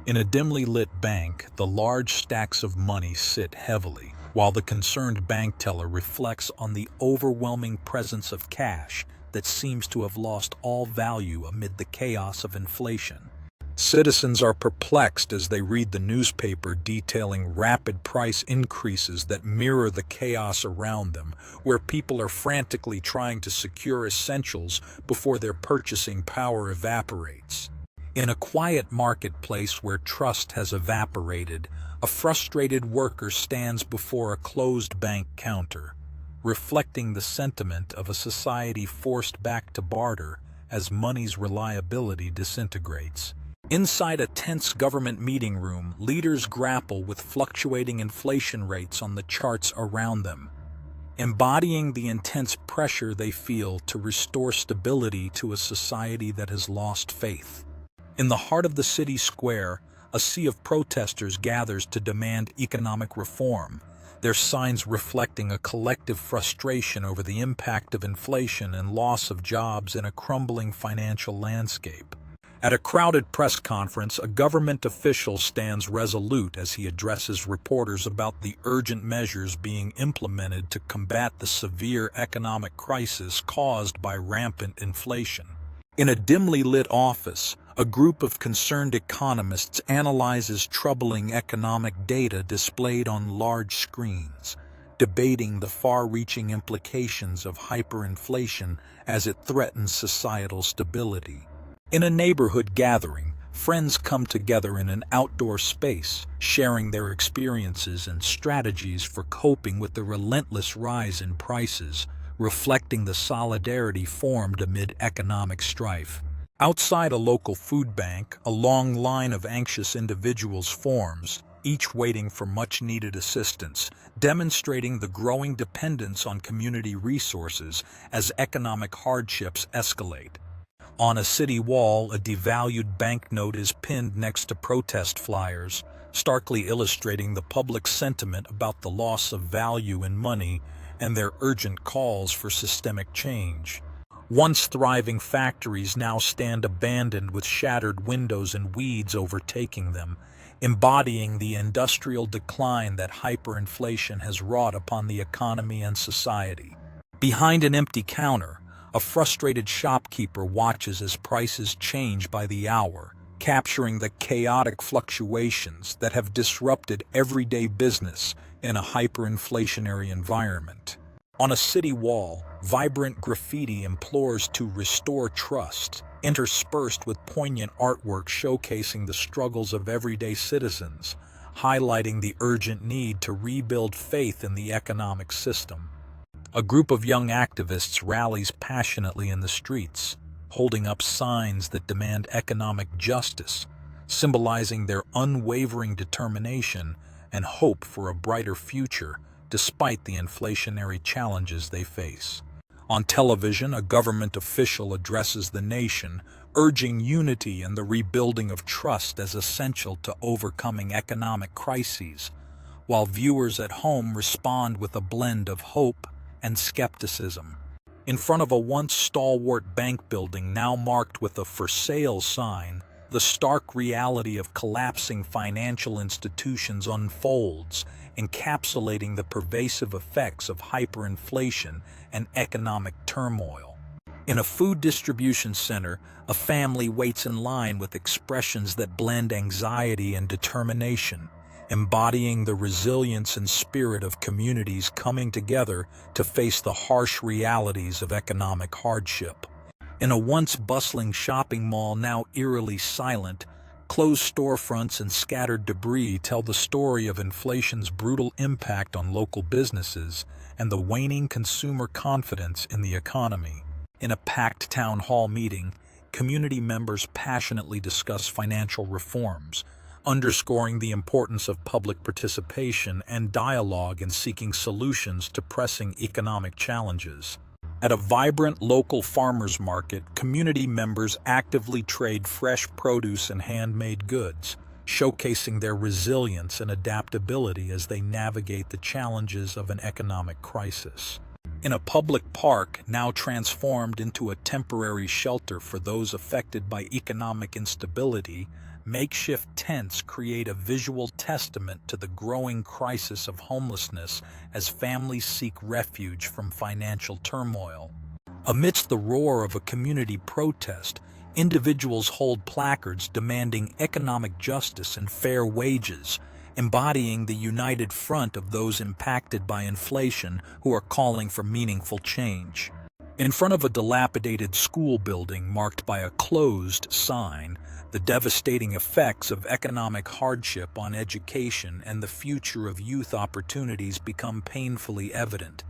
In a dimly lit bank, the large stacks of money sit heavily, while the concerned bank teller reflects on the overwhelming presence of cash that seems to have lost all value amid the chaos of inflation. Citizens are perplexed as they read the newspaper detailing rapid price increases that mirror the chaos around them, where people are frantically trying to secure essentials before their purchasing power evaporates. In a quiet marketplace where trust has evaporated, a frustrated worker stands before a closed bank counter, reflecting the sentiment of a society forced back to barter as money's reliability disintegrates. Inside a tense government meeting room, leaders grapple with fluctuating inflation rates on the charts around them, embodying the intense pressure they feel to restore stability to a society that has lost faith. In the heart of the city square, a sea of protesters gathers to demand economic reform, their signs reflecting a collective frustration over the impact of inflation and loss of jobs in a crumbling financial landscape. At a crowded press conference, a government official stands resolute as he addresses reporters about the urgent measures being implemented to combat the severe economic crisis caused by rampant inflation. In a dimly lit office, a group of concerned economists analyzes troubling economic data displayed on large screens, debating the far-reaching implications of hyperinflation as it threatens societal stability. In a neighborhood gathering, friends come together in an outdoor space, sharing their experiences and strategies for coping with the relentless rise in prices, reflecting the solidarity formed amid economic strife. Outside a local food bank, a long line of anxious individuals forms, each waiting for much-needed assistance, demonstrating the growing dependence on community resources as economic hardships escalate. On a city wall, a devalued banknote is pinned next to protest flyers, starkly illustrating the public sentiment about the loss of value in money and their urgent calls for systemic change. Once thriving factories now stand abandoned with shattered windows and weeds overtaking them, embodying the industrial decline that hyperinflation has wrought upon the economy and society. Behind an empty counter, a frustrated shopkeeper watches as prices change by the hour, capturing the chaotic fluctuations that have disrupted everyday business in a hyperinflationary environment. On a city wall, vibrant graffiti implores to restore trust, interspersed with poignant artwork showcasing the struggles of everyday citizens, highlighting the urgent need to rebuild faith in the economic system. A group of young activists rallies passionately in the streets, holding up signs that demand economic justice, symbolizing their unwavering determination and hope for a brighter future despite the inflationary challenges they face. On television, a government official addresses the nation, urging unity and the rebuilding of trust as essential to overcoming economic crises, while viewers at home respond with a blend of hope and skepticism. In front of a once stalwart bank building now marked with a "for sale" sign, the stark reality of collapsing financial institutions unfolds, encapsulating the pervasive effects of hyperinflation and economic turmoil. In a food distribution center, a family waits in line with expressions that blend anxiety and determination, embodying the resilience and spirit of communities coming together to face the harsh realities of economic hardship. In a once bustling shopping mall now eerily silent, closed storefronts and scattered debris tell the story of inflation's brutal impact on local businesses and the waning consumer confidence in the economy. In a packed town hall meeting, community members passionately discuss financial reforms, underscoring the importance of public participation and dialogue in seeking solutions to pressing economic challenges. At a vibrant local farmers market, community members actively trade fresh produce and handmade goods, showcasing their resilience and adaptability as they navigate the challenges of an economic crisis. In a public park, now transformed into a temporary shelter for those affected by economic instability, Makeshift tents create a visual testament to the growing crisis of homelessness as families seek refuge from financial turmoil. Amidst the roar of a community protest, individuals hold placards demanding economic justice and fair wages, embodying the united front of those impacted by inflation who are calling for meaningful change. In front of a dilapidated school building marked by a closed sign, the devastating effects of economic hardship on education and the future of youth opportunities become painfully evident.